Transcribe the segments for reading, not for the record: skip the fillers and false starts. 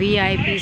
VIP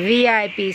VIP